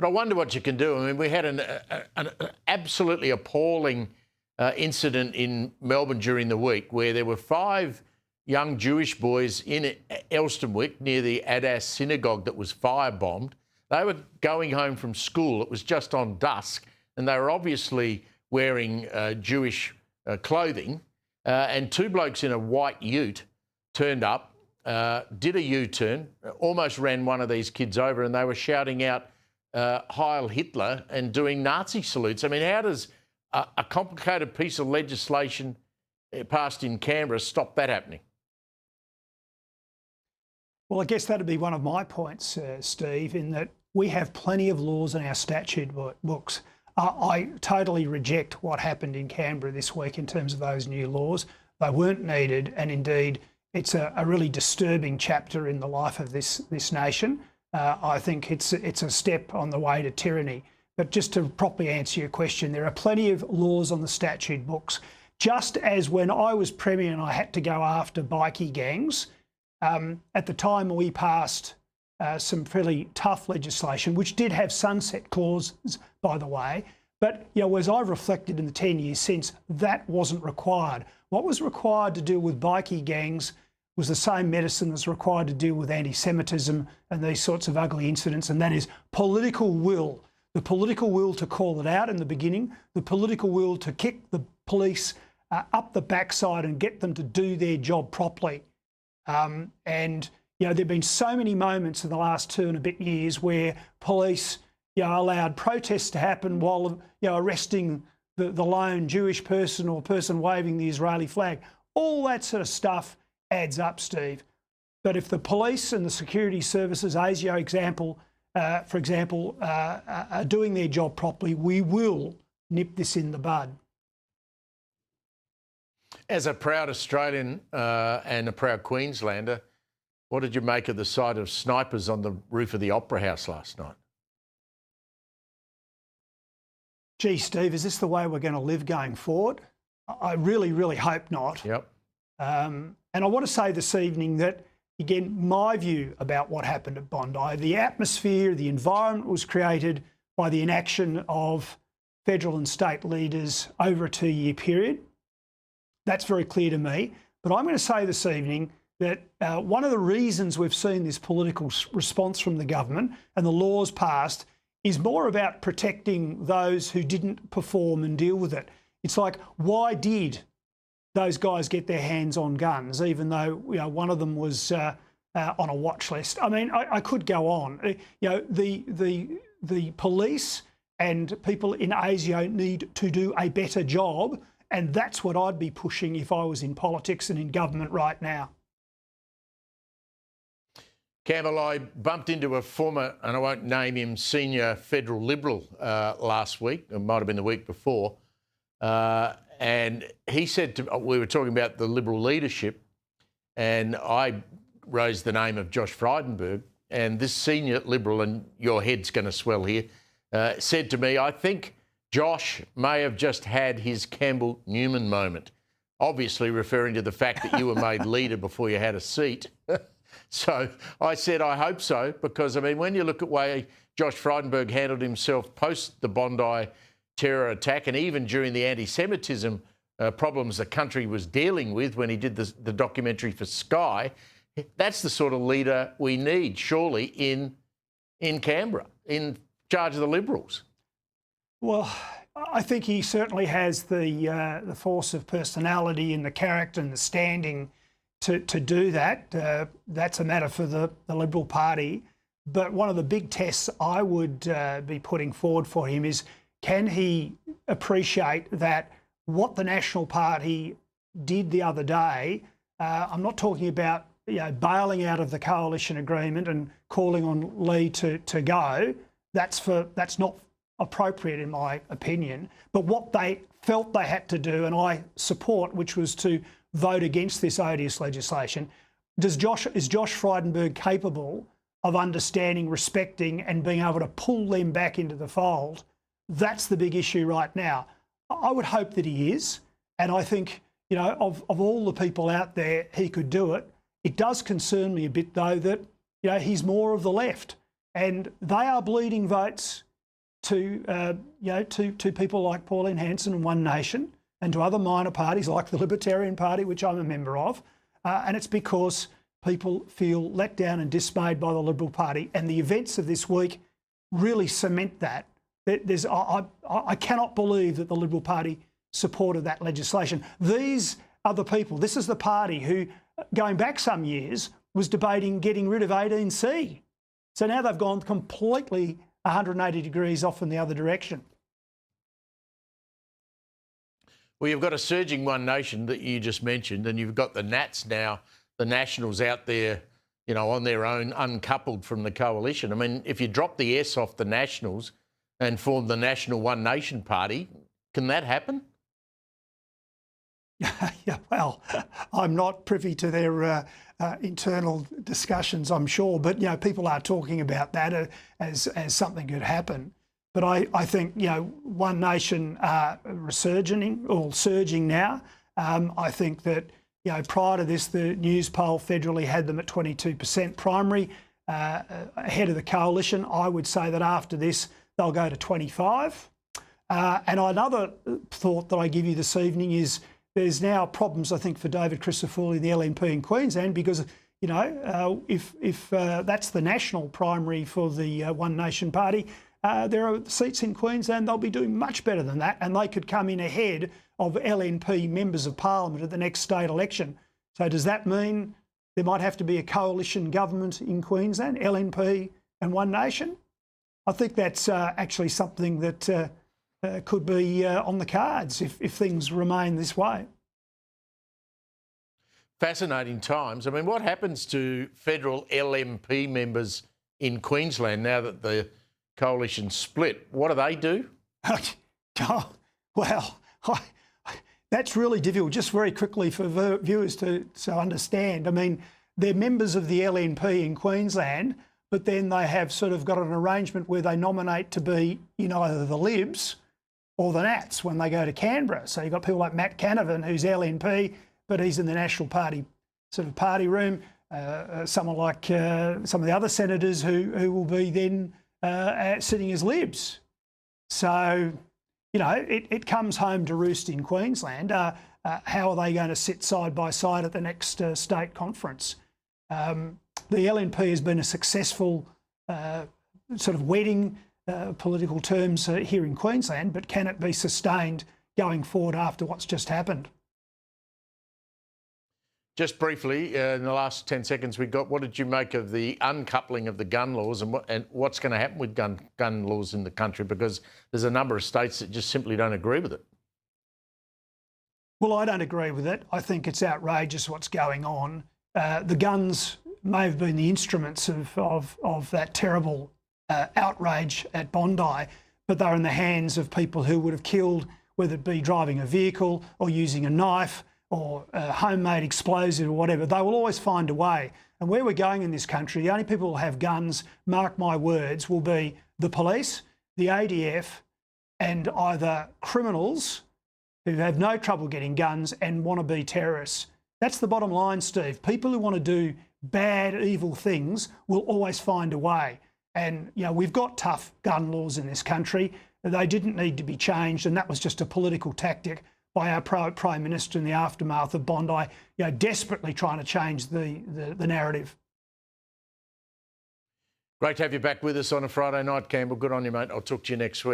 But I wonder what you can do. I mean, we had an absolutely appalling incident in Melbourne during the week where there were 5 young Jewish boys in Elstonwick near the Adas synagogue that was firebombed. They were going home from school. It was just on dusk, and they were obviously wearing Jewish clothing. And 2 blokes in a white ute turned up, did a U-turn, almost ran one of these kids over, and they were shouting out Heil Hitler and doing Nazi salutes. I mean, how does a complicated piece of legislation passed in Canberra stop that happening? Well, I guess that'd be one of my points, Steve, in that we have plenty of laws in our statute books. I totally reject what happened in Canberra this week in terms of those new laws. They weren't needed, and indeed it's a really disturbing chapter in the life of this nation. I think it's a step on the way to tyranny. But just to properly answer your question, there are plenty of laws on the statute books. Just as when I was Premier and I had to go after bikie gangs, at the time we passed some fairly tough legislation, which did have sunset clauses, by the way. But, you know, as I've reflected in the 10 years since, that wasn't required. What was required to deal with bikie gangs was the same medicine that's required to deal with anti-Semitism and these sorts of ugly incidents, and that is political will. The political will to call it out in the beginning, the political will to kick the police up the backside and get them to do their job properly. And, you know, there have been so many moments in the last 2 and a bit years where police, you know, allowed protests to happen while, you know, arresting the lone Jewish person or person waving the Israeli flag. All that sort of stuff adds up, Steve. But if the police and the security services, ASIO example, for example, are doing their job properly, we will nip this in the bud. As a proud Australian and a proud Queenslander, what did you make of the sight of snipers on the roof of the Opera House last night? Gee, Steve, is this the way we're going to live going forward? I really, really hope not. Yep. And I want to say this evening that, again, my view about what happened at Bondi, the atmosphere, the environment was created by the inaction of federal and state leaders over a 2-year period. That's very clear to me. But I'm going to say this evening that one of the reasons we've seen this political response from the government and the laws passed is more about protecting those who didn't perform and deal with it. It's like, why did those guys get their hands on guns, even though, you know, one of them was on a watch list? I mean, I could go on. You know, the police and people in ASIO need to do a better job, and that's what I'd be pushing if I was in politics and in government right now. Campbell, I bumped into a former, and I won't name him, senior federal Liberal last week. It might have been the week before. And he said to, we were talking about the Liberal leadership, and I raised the name of Josh Frydenberg, and this senior Liberal, and your head's going to swell here, said to me, I think Josh may have just had his Campbell Newman moment, obviously referring to the fact that you were made leader before you had a seat. So I said, I hope so, because, I mean, when you look at the way Josh Frydenberg handled himself post the Bondi terror attack and even during the anti-Semitism problems the country was dealing with when he did the documentary for Sky, that's the sort of leader we need, surely, in Canberra, in charge of the Liberals. Well, I think he certainly has the force of personality and the character and the standing to do that. That's a matter for the Liberal Party. But one of the big tests I would be putting forward for him is, can he appreciate that what the National Party did the other day, I'm not talking about, you know, bailing out of the coalition agreement and calling on Lee to go. That's not appropriate in my opinion. But what they felt they had to do, and I support, which was to vote against this odious legislation. Is Josh Frydenberg capable of understanding, respecting and being able to pull them back into the fold? That's the big issue right now. I would hope that he is. And I think, you know, of all the people out there, he could do it. It does concern me a bit, though, that, you know, he's more of the left. And they are bleeding votes to to people like Pauline Hanson and One Nation, and to other minor parties like the Libertarian Party, which I'm a member of, and it's because people feel let down and dismayed by the Liberal Party, and the events of this week really cement that. I cannot believe that the Liberal Party supported that legislation. These are the people. This is the party who, going back some years, was debating getting rid of 18C. So now they've gone completely 180 degrees off in the other direction. Well, you've got a surging One Nation that you just mentioned, and you've got the Nats now, the Nationals out there, you know, on their own, uncoupled from the coalition. I mean, if you drop the S off the Nationals and form the National One Nation Party, can that happen? Yeah, well, I'm not privy to their internal discussions, I'm sure, but you know, people are talking about that as something could happen. But I think, you know, One Nation are resurging or surging now. I think that, you know, prior to this, the news poll federally had them at 22% primary, ahead of the coalition. I would say that after this, they'll go to 25. And another thought that I give you this evening is there's now problems, I think, for David Crisafulli, the LNP in Queensland, because, you know, if that's the national primary for the One Nation Party, there are seats in Queensland, they'll be doing much better than that, and they could come in ahead of LNP members of parliament at the next state election. So does that mean there might have to be a coalition government in Queensland, LNP and One Nation? I think that's actually something that could be on the cards if things remain this way. Fascinating times. I mean, what happens to federal LNP members in Queensland now that the coalition split? What do they do? Oh, well, that's really difficult. Just very quickly for viewers to understand. I mean, they're members of the LNP in Queensland, but then they have sort of got an arrangement where they nominate to be in either the Libs or the Nats when they go to Canberra. So you've got people like Matt Canavan, who's LNP, but he's in the National Party sort of party room. Someone like some of the other senators who will be then sitting as Libs. So, you know, it comes home to roost in Queensland. How are they going to sit side by side at the next state conference? The LNP has been a successful sort of wedding, political terms here in Queensland, but can it be sustained going forward after what's just happened? Just briefly, in the last 10 seconds we got, what did you make of the uncoupling of the gun laws and what's going to happen with gun laws in the country? Because there's a number of states that just simply don't agree with it. Well, I don't agree with it. I think it's outrageous what's going on. The guns may have been the instruments of that terrible outrage at Bondi, but they're in the hands of people who would have killed, whether it be driving a vehicle or using a knife or a homemade explosive or whatever. They will always find a way. And where we're going in this country, the only people who will have guns, mark my words, will be the police, the ADF, and either criminals who have no trouble getting guns and want to be terrorists. That's the bottom line, Steve. People who want to do bad, evil things will always find a way. And, you know, we've got tough gun laws in this country. They didn't need to be changed, and that was just a political tactic by our Prime Minister in the aftermath of Bondi, you know, desperately trying to change the narrative. Great to have you back with us on a Friday night, Campbell. Good on you, mate. I'll talk to you next week.